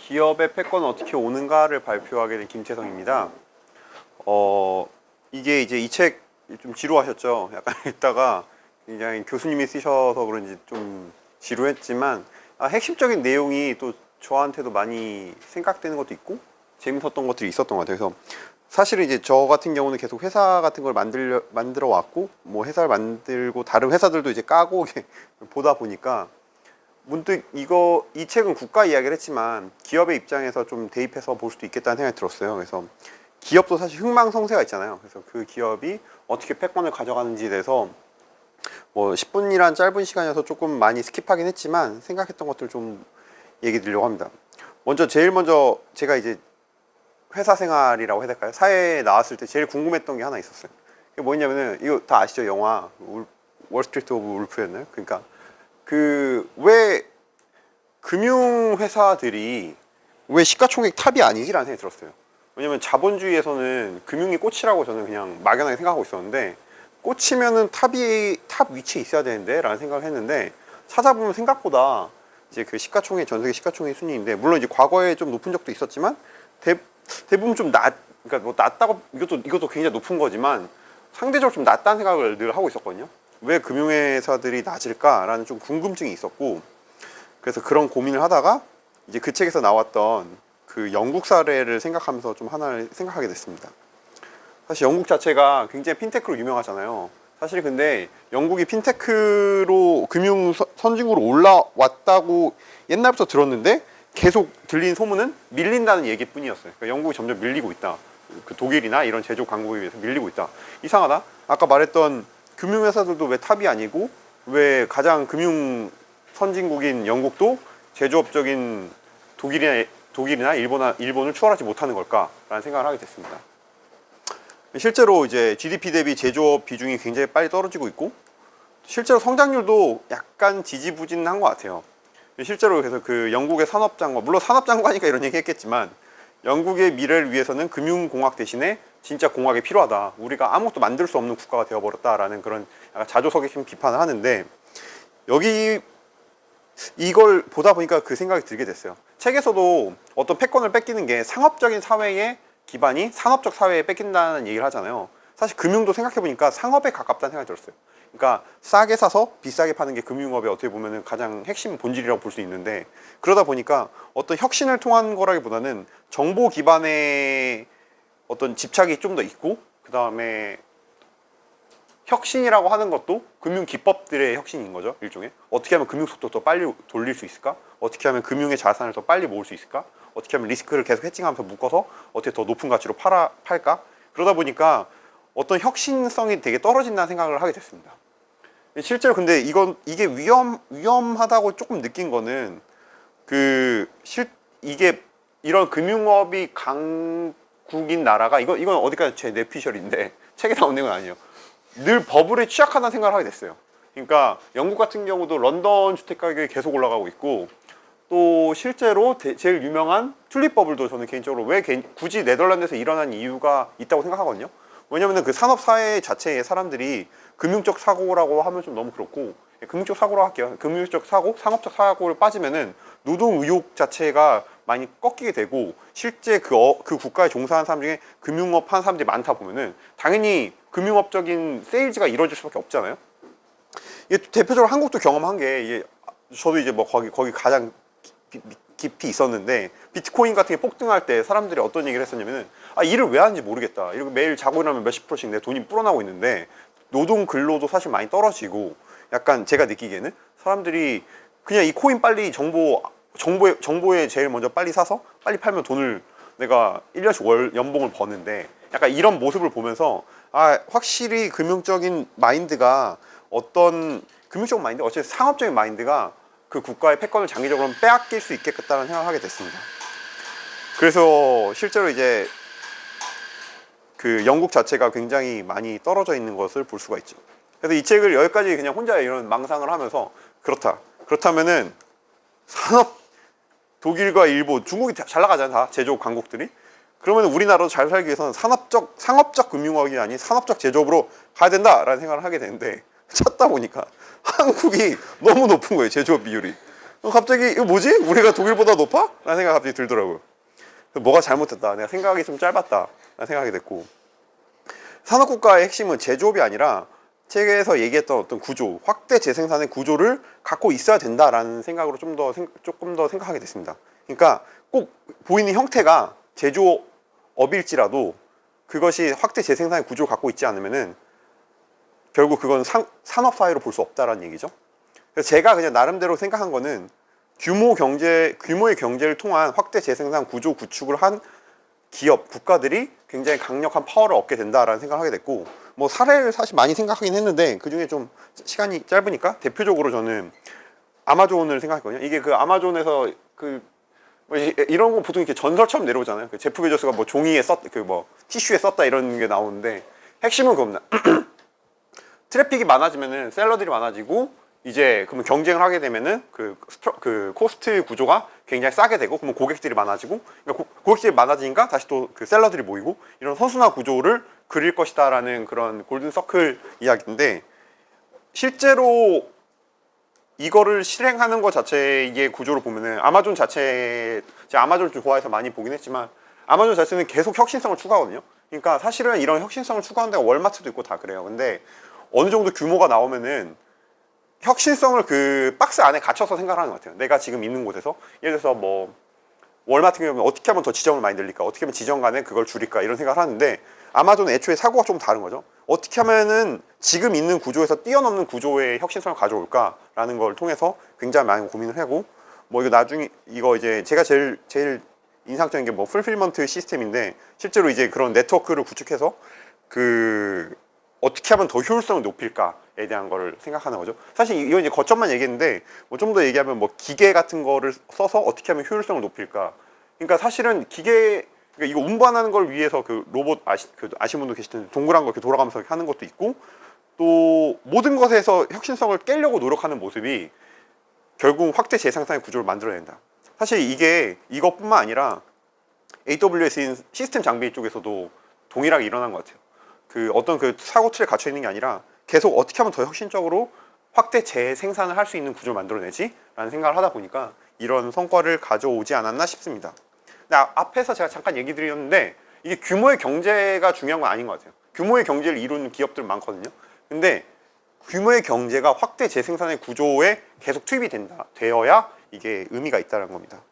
기업의 패권은 어떻게 오는가를 발표하게 된 김채성입니다. 이게 이제 이 책 좀 지루하셨죠? 약간 읽다가 굉장히 교수님이 쓰셔서 그런지 좀 지루했지만 핵심적인 내용이 또 저한테도 많이 생각되는 것도 있고 재밌었던 것들이 있었던 것 같아요. 그래서 사실은 이제 저 같은 경우는 계속 회사 같은 걸 만들어 왔고 뭐 회사를 만들고 다른 회사들도 이제 까고 보다 보니까 문득 이 책은 국가 이야기를 했지만 기업의 입장에서 좀 대입해서 볼 수도 있겠다는 생각이 들었어요. 그래서 기업도 사실 흥망성쇠가 있잖아요. 그래서 그 기업이 어떻게 패권을 가져가는지에 대해서 뭐 10분이란 짧은 시간이어서 조금 많이 스킵하긴 했지만 생각했던 것들 좀 얘기 드리려고 합니다. 제일 먼저 제가 이제 회사 생활이라고 해야 될까요? 사회에 나왔을 때 제일 궁금했던 게 하나 있었어요. 그게 뭐냐면은 이거 다 아시죠? 영화 월스트리트 오브 울프였나요? 그러니까 왜 금융회사들이 왜 시가총액 탑이 아니지라는 생각이 들었어요. 왜냐면 자본주의에서는 금융이 꽃이라고 저는 그냥 막연하게 생각하고 있었는데 꽂히면은 탑 위치에 있어야 되는데 라는 생각을 했는데 찾아보면 생각보다 이제 그 전 세계 시가총액 순위인데 물론 이제 과거에 좀 높은 적도 있었지만 대부분 좀 그러니까 뭐 낮다고 이것도 굉장히 높은 거지만 상대적으로 좀 낮다는 생각을 늘 하고 있었거든요. 왜 금융회사들이 낮을까라는 좀 궁금증이 있었고 그래서 그런 고민을 하다가 이제 그 책에서 나왔던 그 영국 사례를 생각하면서 좀 하나를 생각하게 됐습니다. 사실 영국 자체가 굉장히 핀테크로 유명하잖아요. 사실 근데 영국이 핀테크로 금융 선진국으로 올라왔다고 옛날부터 들었는데 계속 들린 소문은 밀린다는 얘기뿐이었어요. 그러니까 영국이 점점 밀리고 있다. 그 독일이나 이런 제조업 강국에 비해서 밀리고 있다. 이상하다. 아까 말했던 금융회사들도 왜 탑이 아니고 왜 가장 금융 선진국인 영국도 제조업적인 독일이나 일본을 추월하지 못하는 걸까라는 생각을 하게 됐습니다. 실제로 이제 GDP 대비 제조업 비중이 굉장히 빨리 떨어지고 있고 실제로 성장률도 약간 지지부진한 것 같아요. 실제로 그래서 그 영국의 산업장관, 물론 산업장관이니까 이런 얘기 했겠지만 영국의 미래를 위해서는 금융공학 대신에 진짜 공학이 필요하다. 우리가 아무것도 만들 수 없는 국가가 되어버렸다라는 그런 약간 자조석의 비판을 하는데 이걸 보다 보니까 그 생각이 들게 됐어요. 책에서도 어떤 패권을 뺏기는 게 상업적인 사회의 기반이 산업적 사회에 뺏긴다는 얘기를 하잖아요. 사실 금융도 생각해보니까 상업에 가깝다는 생각이 들었어요. 그러니까 싸게 사서 비싸게 파는 게 금융업의 어떻게 보면 가장 핵심 본질이라고 볼 수 있는데 그러다 보니까 어떤 혁신을 통한 거라기보다는 정보 기반의 어떤 집착이 좀 더 있고 그 다음에 혁신이라고 하는 것도 금융 기법들의 혁신인 거죠. 일종의 어떻게 하면 금융 속도 더 빨리 돌릴 수 있을까? 어떻게 하면 금융의 자산을 더 빨리 모을 수 있을까? 어떻게 하면 리스크를 계속 헤징하면서 묶어서 어떻게 더 높은 가치로 팔까? 그러다 보니까 어떤 혁신성이 되게 떨어진다는 생각을 하게 됐습니다. 실제로 근데 이게 위험하다고 조금 느낀 거는 이게 이런 금융업이 강국인 나라가 이건 어디까지 제 뇌피셜인데 책에 나오는 건 아니에요. 늘 버블에 취약하다는 생각을 하게 됐어요. 그러니까 영국 같은 경우도 런던 주택 가격이 계속 올라가고 있고 또 실제로 제일 유명한 튤립 버블도 저는 개인적으로 왜 굳이 네덜란드에서 일어난 이유가 있다고 생각하거든요. 왜냐면은 그 산업 사회 자체의 사람들이 금융적 사고라고 하면 좀 너무 그렇고 금융적 사고로 할게요. 금융적 사고, 상업적 사고를 빠지면은 노동 의욕 자체가 많이 꺾이게 되고 실제 그 국가에 종사하는 사람 중에 금융업 하는 사람들이 많다 보면은 당연히 금융업적인 세일즈가 이루어질 수밖에 없잖아요. 이게 대표적으로 한국도 경험한 게 저도 이제 뭐 거기 가장 깊이 있었는데 비트코인 같은 게 폭등할 때 사람들이 어떤 얘기를 했었냐면은 일을 왜 하는지 모르겠다. 이렇게 매일 자고 일어나면 몇십 %씩 내 돈이 불어나고 있는데 노동 근로도 사실 많이 떨어지고 약간 제가 느끼기에는 사람들이 그냥 이 코인 빨리 정보에 제일 먼저 빨리 사서 빨리 팔면 돈을 내가 1년씩 연봉을 버는데 약간 이런 모습을 보면서 확실히 금융적인 마인드가 어쨌든 상업적인 마인드가 그 국가의 패권을 장기적으로 빼앗길 수 있겠다는 생각을 하게 됐습니다. 그래서 실제로 이제 그 영국 자체가 굉장히 많이 떨어져 있는 것을 볼 수가 있죠. 그래서 이 책을 여기까지 그냥 혼자 이런 망상을 하면서 그렇다면은 독일과 일본, 중국이 잘 나가잖아요. 다 제조업 강국들이. 그러면 우리나라도 잘 살기 위해서는 상업적 금융업이 아닌 산업적 제조업으로 가야 된다라는 생각을 하게 되는데 찾다 보니까 한국이 너무 높은 거예요. 제조업 비율이. 갑자기 이거 뭐지? 우리가 독일보다 높아? 라는 생각이 갑자기 들더라고요. 뭐가 잘못됐다, 내가 생각이 좀 짧았다 라는 생각이 됐고, 산업국가의 핵심은 제조업이 아니라 책에서 얘기했던 어떤 구조, 확대 재생산의 구조를 갖고 있어야 된다라는 생각으로 조금 더 생각하게 됐습니다. 그러니까 꼭 보이는 형태가 제조업일지라도 그것이 확대 재생산의 구조를 갖고 있지 않으면은 결국 그건 산업 사회로 볼 수 없다라는 얘기죠. 그래서 제가 그냥 나름대로 생각한 거는 규모의 경제를 통한 확대 재생산 구조 구축을 한 기업, 국가들이 굉장히 강력한 파워를 얻게 된다라는 생각을 하게 됐고, 뭐 사례를 사실 많이 생각하긴 했는데 그 중에 좀 시간이 짧으니까 대표적으로 저는 아마존을 생각했거든요. 이게 그 아마존에서 뭐 이런 거 보통 이렇게 전설처럼 내려오잖아요. 그 제프 베조스가 뭐 종이에 티슈에 썼다 이런 게 나오는데, 핵심은 그겁니다. 트래픽이 많아지면은 셀러들이 많아지고, 이제 그러면 경쟁을 하게 되면은 그 코스트 구조가 굉장히 싸게 되고, 그러면 고객들이 많아지고, 그러니까 고객들이 많아지니까 다시 또 그 셀러들이 모이고, 이런 선순환 구조를 그릴 것이다라는 그런 골든 서클 이야기인데, 실제로 이거를 실행하는 것 자체의 구조를 보면은 아마존 자체, 제가 아마존을 좀 좋아해서 많이 보긴 했지만 아마존 자체는 계속 혁신성을 추구하거든요. 그러니까 사실은 이런 혁신성을 추구하는 데가 월마트도 있고 다 그래요. 근데 어느 정도 규모가 나오면은 혁신성을 그 박스 안에 갇혀서 생각하는 것 같아요. 내가 지금 있는 곳에서, 예를 들어서 뭐 월마트 같은 경우는 어떻게 하면 더 지점을 많이 늘릴까, 어떻게 하면 지점 간에 그걸 줄일까, 이런 생각을 하는데, 아마존은 애초에 사고가 좀 다른 거죠. 어떻게 하면은 지금 있는 구조에서 뛰어넘는 구조의 혁신성을 가져올까라는 걸 통해서 굉장히 많이 고민을 하고, 뭐 이거 나중에 이거 이제 제가 제일 인상적인 게 뭐 풀필먼트 시스템인데, 실제로 이제 그런 네트워크를 구축해서 그 어떻게 하면 더 효율성을 높일까에 대한 거를 생각하는 거죠. 사실 이건 이제 거점만 얘기했는데, 뭐 좀 더 얘기하면 뭐 기계 같은 거를 써서 어떻게 하면 효율성을 높일까. 그러니까 사실은 그러니까 이거 운반하는 걸 위해서 그 로봇 아시는 분도 계실 텐데, 동그란 거 이렇게 돌아가면서 하는 것도 있고, 또 모든 것에서 혁신성을 깨려고 노력하는 모습이 결국 확대 재생산의 구조를 만들어낸다. 사실 이것뿐만 아니라 AWS인 시스템 장비 쪽에서도 동일하게 일어난 것 같아요. 그 어떤 그 사고 틀에 갇혀 있는 게 아니라 계속 어떻게 하면 더 혁신적으로 확대 재생산을 할 수 있는 구조를 만들어내지? 라는 생각을 하다 보니까 이런 성과를 가져오지 않았나 싶습니다. 근데 앞에서 제가 잠깐 얘기 드렸는데, 이게 규모의 경제가 중요한 건 아닌 것 같아요. 규모의 경제를 이루는 기업들 많거든요. 근데 규모의 경제가 확대 재생산의 구조에 계속 투입이 되어야 이게 의미가 있다는 겁니다.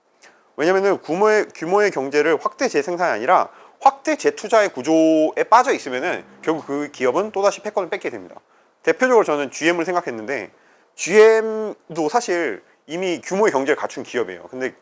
왜냐면은 규모의 경제를 확대 재생산이 아니라 확대 재투자의 구조에 빠져 있으면은 결국 그 기업은 또다시 패권을 뺏게 됩니다. 대표적으로 저는 GM을 생각했는데, GM도 사실 이미 규모의 경제를 갖춘 기업이에요. 근데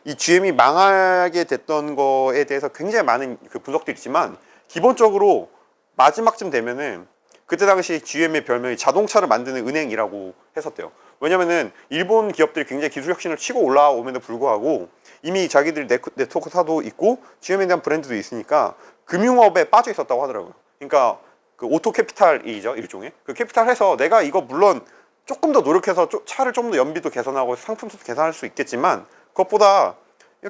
이 GM이 망하게 됐던 거에 대해서 굉장히 많은 그 분석들이 있지만, 기본적으로 마지막쯤 되면은 그때 당시 GM의 별명이 자동차를 만드는 은행이라고 했었대요. 왜냐면은 일본 기업들이 굉장히 기술 혁신을 치고 올라옴에도 불구하고 이미 자기들이 네트워크사도 있고 GM에 대한 브랜드도 있으니까 금융업에 빠져 있었다고 하더라고요. 그러니까 그 오토 캐피탈이죠, 일종의. 그 캐피탈 해서 내가 이거 물론 조금 더 노력해서 차를 좀 더 연비도 개선하고 상품도 개선할 수 있겠지만, 그것보다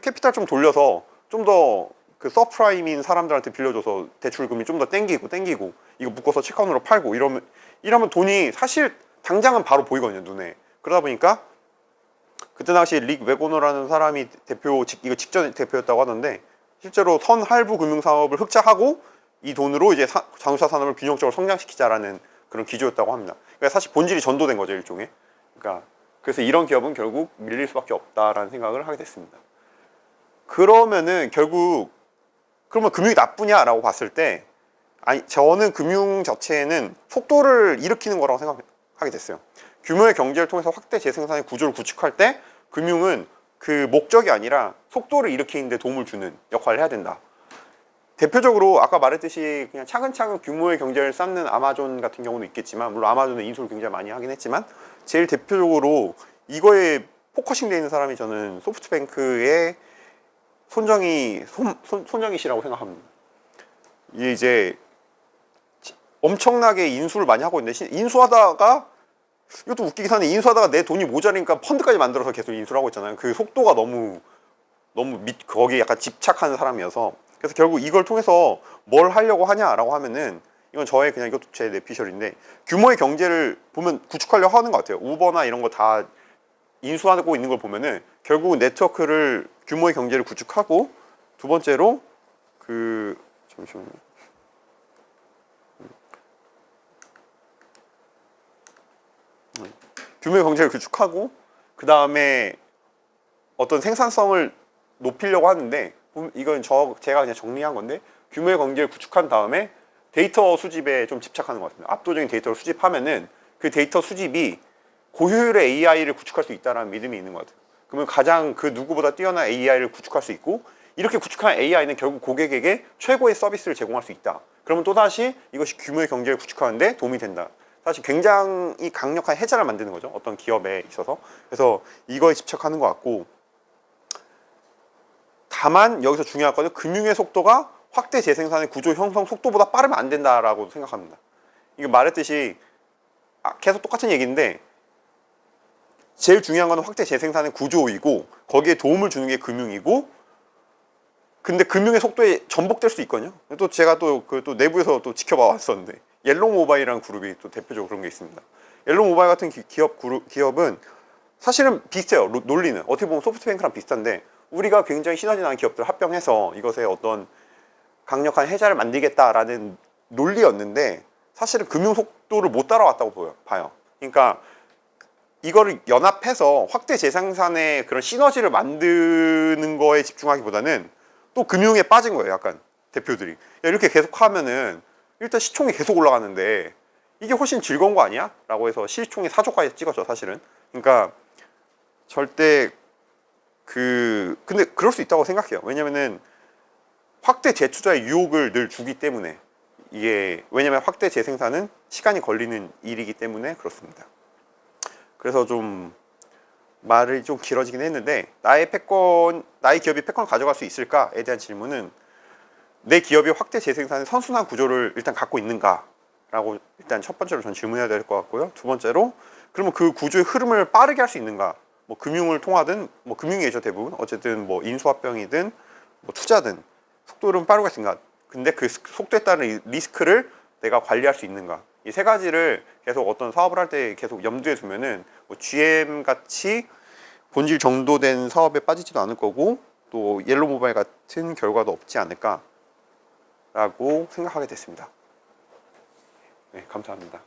캐피탈 좀 돌려서 좀 더 그 서프라임인 사람들한테 빌려줘서 대출금리 좀 더 땡기고 이거 묶어서 채권으로 팔고 이러면 돈이 사실 당장은 바로 보이거든요, 눈에. 그러다 보니까 그때 당시 릭 웨고너라는 사람이 이거 직전 대표였다고 하던데, 실제로 선할부 금융사업을 흑자하고 이 돈으로 이제 자동차 산업을 균형적으로 성장시키자라는 그런 기조였다고 합니다. 그러니까 사실 본질이 전도된 거죠, 일종의. 그러니까 그래서 이런 기업은 결국 밀릴 수밖에 없다라는 생각을 하게 됐습니다. 그러면은 결국 그러면 금융이 나쁘냐라고 봤을 때, 아니, 저는 금융 자체는 속도를 일으키는 거라고 생각하게 됐어요. 규모의 경제를 통해서 확대 재생산의 구조를 구축할 때 금융은 그 목적이 아니라 속도를 일으키는 데 도움을 주는 역할을 해야 된다. 대표적으로 아까 말했듯이 그냥 차근차근 규모의 경제를 쌓는 아마존 같은 경우도 있겠지만, 물론 아마존은 인수를 굉장히 많이 하긴 했지만, 제일 대표적으로 이거에 포커싱 되어 있는 사람이 저는 소프트뱅크의 손정희 씨라고 생각합니다. 이게 이제 엄청나게 인수를 많이 하고 있는데, 인수하다가, 이것도 웃기긴 하네, 인수하다가 내 돈이 모자리니까 펀드까지 만들어서 계속 인수를 하고 있잖아요. 그 속도가 너무 거기에 약간 집착하는 사람이어서. 그래서 결국 이걸 통해서 뭘 하려고 하냐라고 하면은, 이건 저의 그냥 이것도 제 뇌피셜인데, 규모의 경제를 보면 구축하려고 하는 것 같아요. 우버나 이런 거 다 인수하고 있는 걸 보면은 결국 네트워크를 규모의 경제를 구축하고 두 번째로 잠시만요. 규모의 경제를 구축하고 그 다음에 어떤 생산성을 높이려고 하는데 이건 제가 그냥 정리한 건데 규모의 경제를 구축한 다음에 데이터 수집에 좀 집착하는 것 같습니다. 압도적인 데이터를 수집하면은 그 데이터 수집이 고효율의 AI를 구축할 수 있다는 믿음이 있는 것 같아요. 그러면 가장 그 누구보다 뛰어난 AI를 구축할 수 있고 이렇게 구축한 AI는 결국 고객에게 최고의 서비스를 제공할 수 있다. 그러면 또다시 이것이 규모의 경제를 구축하는데 도움이 된다. 사실 굉장히 강력한 해자를 만드는 거죠. 어떤 기업에 있어서. 그래서 이거에 집착하는 것 같고 다만 여기서 중요한 것은 금융의 속도가 확대 재생산의 구조 형성 속도보다 빠르면 안 된다라고 생각합니다. 이거 말했듯이 계속 똑같은 얘기인데 제일 중요한 거는 확대 재생산의 구조이고 거기에 도움을 주는 게 금융이고 근데 금융의 속도에 전복될 수 있거든요. 또 제가 또 내부에서 또 지켜봐 왔었는데 옐로우 모바일이라는 그룹이 또 대표적으로 그런 게 있습니다. 옐로우 모바일 같은 기업은 사실은 비슷해요. 논리는 어떻게 보면 소프트뱅크랑 비슷한데 우리가 굉장히 시너지 나는 기업들을 합병해서 이것에 어떤 강력한 해자를 만들겠다라는 논리였는데 사실은 금융 속도를 못 따라왔다고 봐요. 그러니까 이거를 연합해서 확대 재생산의 그런 시너지를 만드는 거에 집중하기보다는 또 금융에 빠진 거예요. 약간 대표들이 이렇게 계속 하면은 일단 시총이 계속 올라가는데 이게 훨씬 즐거운 거 아니야? 라고 해서 시총이 4조까지 찍었죠. 사실은. 그러니까 절대 근데 그럴 수 있다고 생각해요. 왜냐면은 확대 재투자의 유혹을 늘 주기 때문에 왜냐면 확대 재생산은 시간이 걸리는 일이기 때문에 그렇습니다. 그래서 좀 말이 좀 길어지긴 했는데 나의 기업이 패권을 가져갈 수 있을까에 대한 질문은 내 기업이 확대 재생산의 선순환 구조를 일단 갖고 있는가 라고 일단 첫 번째로 전 질문해야 될 것 같고요. 두 번째로 그러면 그 구조의 흐름을 빠르게 할 수 있는가, 뭐 금융을 통하든 뭐 금융이죠 대부분 어쨌든 뭐 인수합병이든 뭐 투자든 속도를 빠르게 했는가. 근데 그 속도에 따른 리스크를 내가 관리할 수 있는가. 이 세 가지를 계속 어떤 사업을 할 때 계속 염두에 두면은 뭐 GM 같이 본질 정도된 사업에 빠지지도 않을 거고 또 옐로우 모바일 같은 결과도 없지 않을까라고 생각하게 됐습니다. 네, 감사합니다.